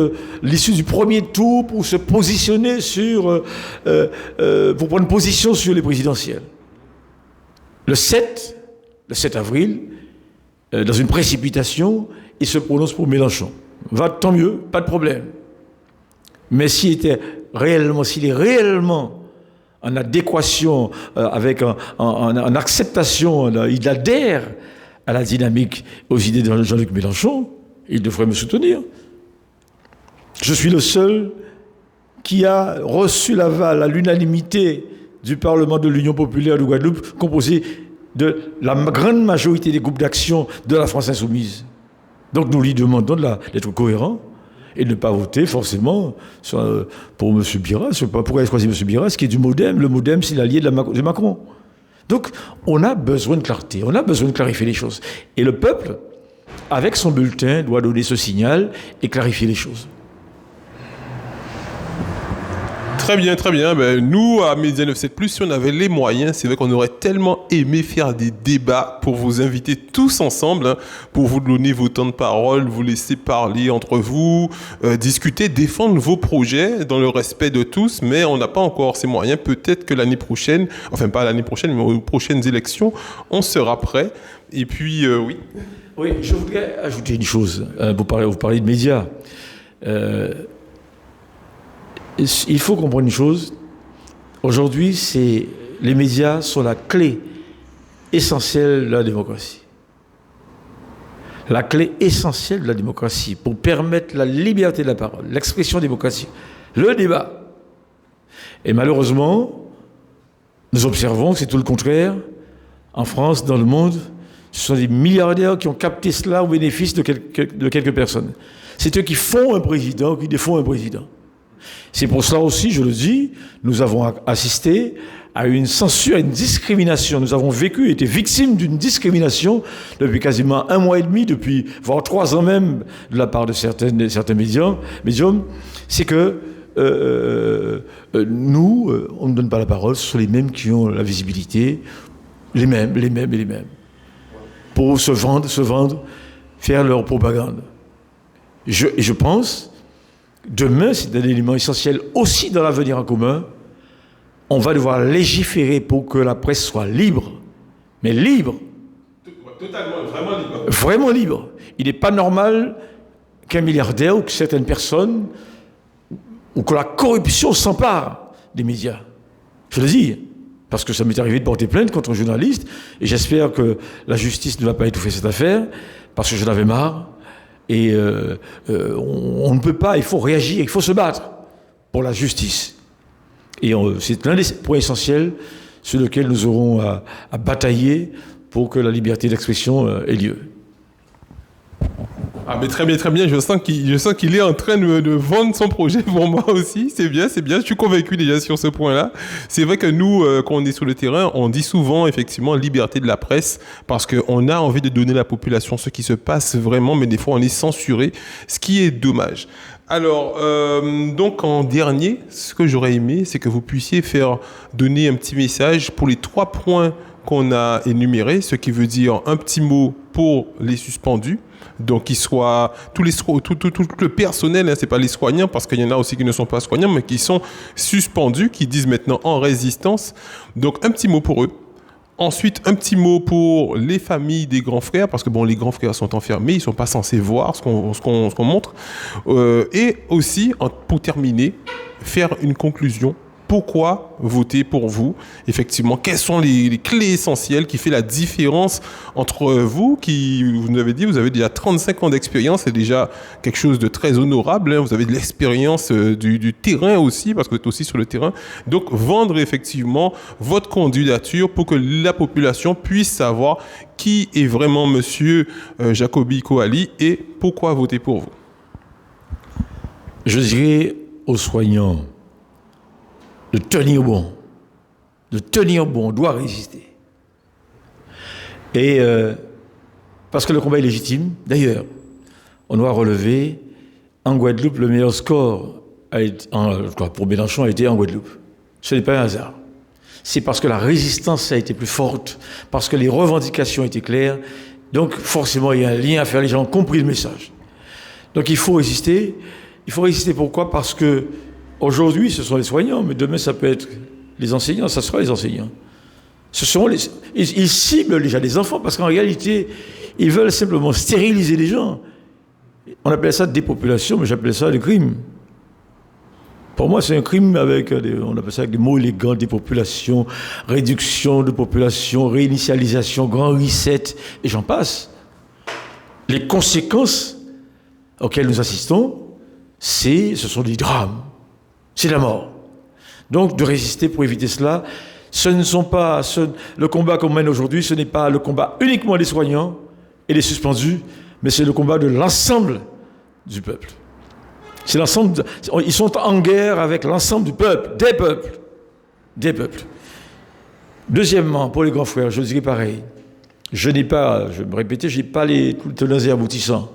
Speaker 2: l'issue du premier tour pour se positionner pour prendre position sur les présidentielles. Le 7 avril, dans une précipitation, il se prononce pour Mélenchon. Tant mieux, pas de problème. Mais s'il est réellement en adéquation avec en acceptation, il adhère à la dynamique, aux idées de Jean-Luc Mélenchon, il devrait me soutenir. Je suis le seul qui a reçu l'aval à l'unanimité du Parlement de l'Union populaire de Guadeloupe, composé de la grande majorité des groupes d'action de la France insoumise. Donc nous lui demandons d'être cohérent et de ne pas voter forcément pour M. Biras. Pourquoi est-ce choisi M. Biras, qui est du MoDem? Le MoDem, c'est l'allié de Macron. Donc, on a besoin de clarté, on a besoin de clarifier les choses. Et le peuple, avec son bulletin, doit donner ce signal et clarifier les choses.
Speaker 1: Très bien, très bien. Ben, nous, à Média 97+, si on avait les moyens, c'est vrai qu'on aurait tellement aimé faire des débats pour vous inviter tous ensemble, hein, pour vous donner vos temps de parole, vous laisser parler entre vous, discuter, défendre vos projets dans le respect de tous, mais on n'a pas encore ces moyens. Peut-être que l'année prochaine, enfin pas l'année prochaine, mais aux prochaines élections, on sera prêt. Et puis, oui.
Speaker 2: Oui, je voudrais ajouter une chose. Vous parlez de médias. Il faut comprendre une chose. Aujourd'hui, les médias sont la clé essentielle de la démocratie. La clé essentielle de la démocratie pour permettre la liberté de la parole, l'expression démocratique, le débat. Et malheureusement, nous observons que c'est tout le contraire. En France, dans le monde, ce sont des milliardaires qui ont capté cela au bénéfice de quelques personnes. C'est eux qui font un président, qui défont un président. C'est pour cela aussi, je le dis, nous avons assisté à une censure, à une discrimination. Nous avons vécu, été victimes d'une discrimination depuis quasiment 1 mois et demi, voire 3 ans même, de la part de certains médiums. C'est que nous, on ne donne pas la parole, ce sont les mêmes qui ont la visibilité, les mêmes. Pour se vendre, faire leur propagande. Je pense, demain, c'est un élément essentiel aussi dans l'avenir en commun, on va devoir légiférer pour que la presse soit libre. Mais libre.
Speaker 1: Totalement, vraiment libre.
Speaker 2: Vraiment libre. Il n'est pas normal qu'un milliardaire ou que certaines personnes, ou que la corruption s'empare des médias. Je le dis. Parce que ça m'est arrivé de porter plainte contre un journaliste, et j'espère que la justice ne va pas étouffer cette affaire, parce que j'en avais marre. Et on ne peut pas, il faut réagir, il faut se battre pour la justice. Et c'est l'un des points essentiels sur lesquels nous aurons à batailler pour que la liberté d'expression ait lieu.
Speaker 1: Ah mais très bien, je sens qu'il est en train de vendre son projet pour moi aussi, c'est bien, je suis convaincu déjà sur ce point-là. C'est vrai que nous, quand on est sur le terrain, on dit souvent effectivement liberté de la presse, parce qu'on a envie de donner à la population ce qui se passe vraiment, mais des fois on est censuré, ce qui est dommage. Alors, donc en dernier, ce que j'aurais aimé, c'est que vous puissiez donner un petit message pour les 3 points qu'on a énumérés, ce qui veut dire un petit mot pour les suspendus, donc qu'ils soient tout le personnel, hein, c'est pas les soignants, parce qu'il y en a aussi qui ne sont pas soignants, mais qui sont suspendus, qui disent maintenant en résistance. Donc un petit mot pour eux. Ensuite, un petit mot pour les familles des grands frères, parce que bon, les grands frères sont enfermés, ils sont pas censés voir ce qu'on montre. Et aussi, pour terminer, faire une conclusion. Pourquoi voter pour vous? Effectivement, quelles sont les clés essentielles qui font la différence entre vous, vous nous avez dit, vous avez déjà 35 ans d'expérience, c'est déjà quelque chose de très honorable, hein. Vous avez de l'expérience du terrain aussi, parce que vous êtes aussi sur le terrain. Donc, vendre effectivement votre candidature pour que la population puisse savoir qui est vraiment Monsieur Jacoby Koali et pourquoi voter pour vous.
Speaker 2: Je dirais aux soignants de tenir bon. On doit résister. Et parce que le combat est légitime. D'ailleurs, on doit relever, en Guadeloupe, le meilleur score pour Mélenchon a été en Guadeloupe. Ce n'est pas un hasard. C'est parce que la résistance a été plus forte, parce que les revendications étaient claires. Donc forcément, il y a un lien à faire. Les gens ont compris le message. Donc il faut résister. Il faut résister pourquoi? Parce que aujourd'hui, ce sont les soignants, mais demain, ça peut être les enseignants, ça sera les enseignants. Ils ciblent déjà les enfants, parce qu'en réalité, ils veulent simplement stériliser les gens. On appelle ça dépopulation, mais j'appelle ça le crime. Pour moi, c'est un crime on appelle ça avec des mots élégants, dépopulation, réduction de population, réinitialisation, grand reset, et j'en passe. Les conséquences auxquelles nous assistons, ce sont des drames. C'est la mort. Donc, de résister pour éviter cela, le combat qu'on mène aujourd'hui, ce n'est pas le combat uniquement des soignants et des suspendus, mais c'est le combat de l'ensemble du peuple. Ils sont en guerre avec l'ensemble du peuple, des peuples. Deuxièmement, pour les grands frères, je dirais pareil. Je vais me répéter, je n'ai pas les tenants et aboutissants.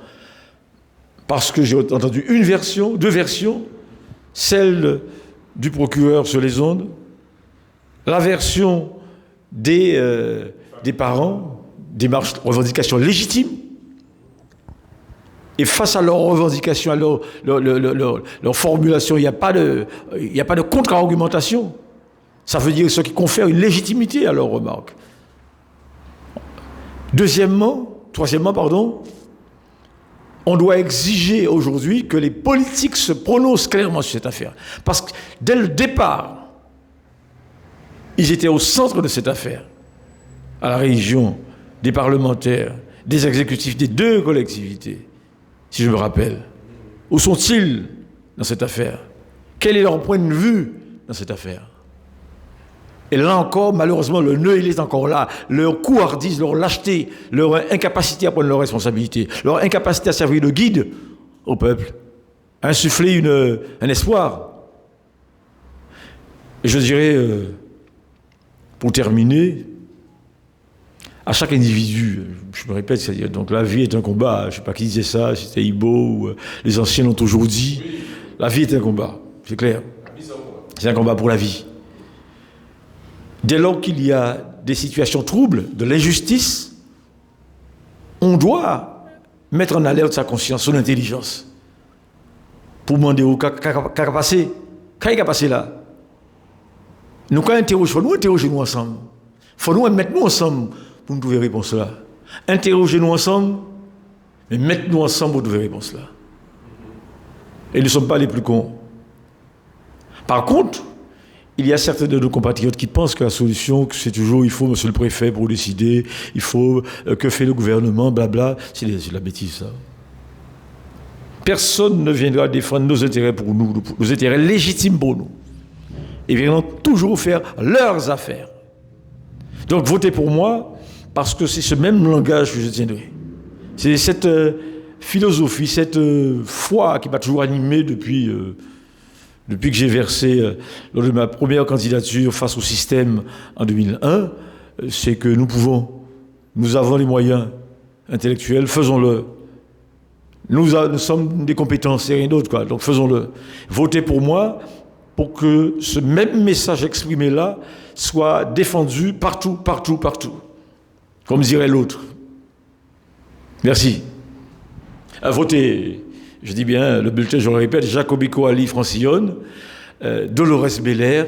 Speaker 2: Parce que j'ai entendu deux versions, celle du procureur sur les ondes, la version des parents, démarches, revendications légitimes, et face à leurs revendications, à leur formulation, il n'y a pas de contre-argumentation. Ça veut dire ce qui confère une légitimité à leurs remarques. Troisièmement, on doit exiger aujourd'hui que les politiques se prononcent clairement sur cette affaire. Parce que dès le départ, ils étaient au centre de cette affaire. À la région, des parlementaires, des exécutifs des deux collectivités, si je me rappelle. Où sont-ils dans cette affaire? Quel est leur point de vue dans cette affaire? Et là encore, malheureusement, le nœud, il est encore là. Leur couardise, leur lâcheté, leur incapacité à prendre leurs responsabilités, leur incapacité à servir de guide au peuple, à insuffler un espoir. Et je dirais, pour terminer, à chaque individu, je me répète, c'est-à-dire, donc la vie est un combat. Je ne sais pas qui disait ça, c'était Ibo, ou les anciens l'ont toujours dit. La vie est un combat, c'est clair. C'est un combat pour la vie. Dès lors qu'il y a des situations troubles, de l'injustice, on doit mettre en alerte sa conscience, son intelligence, pour demander au qu'a passé. Qu'est-ce qui a passé là? Nous, quand il faut nous interroger nous ensemble. Il faut nous mettre nous ensemble pour nous trouver réponse là. Interrogez-nous ensemble, mais mettez-nous ensemble pour trouver réponse là. Et nous ne sommes pas les plus cons. Par contre, il y a certains de nos compatriotes qui pensent que la solution, que c'est toujours, il faut monsieur le préfet pour décider, il faut, que fait le gouvernement, blabla. C'est de la bêtise, ça. Personne ne viendra défendre nos intérêts pour nous, nos intérêts légitimes pour nous. Ils viendront toujours faire leurs affaires. Donc, votez pour moi, parce que c'est ce même langage que je tiendrai. C'est cette philosophie, cette foi qui m'a toujours animé depuis que j'ai versé lors de ma première candidature face au système en 2001, c'est que nous avons les moyens intellectuels, faisons-le. Nous sommes des compétences et rien d'autre, quoi. Donc faisons-le. Votez pour moi pour que ce même message exprimé là soit défendu partout, partout, partout. Comme dirait l'autre. Merci. Votez. Je dis bien, le bulletin, je le répète, Jacobi Coralie Francillonne, Dolores Belair,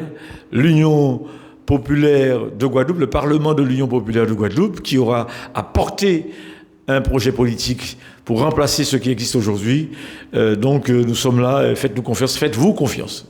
Speaker 2: l'Union populaire de Guadeloupe, le Parlement de l'Union populaire de Guadeloupe, qui aura apporté un projet politique pour remplacer ce qui existe aujourd'hui. Donc nous sommes là, faites-nous confiance, faites-vous confiance.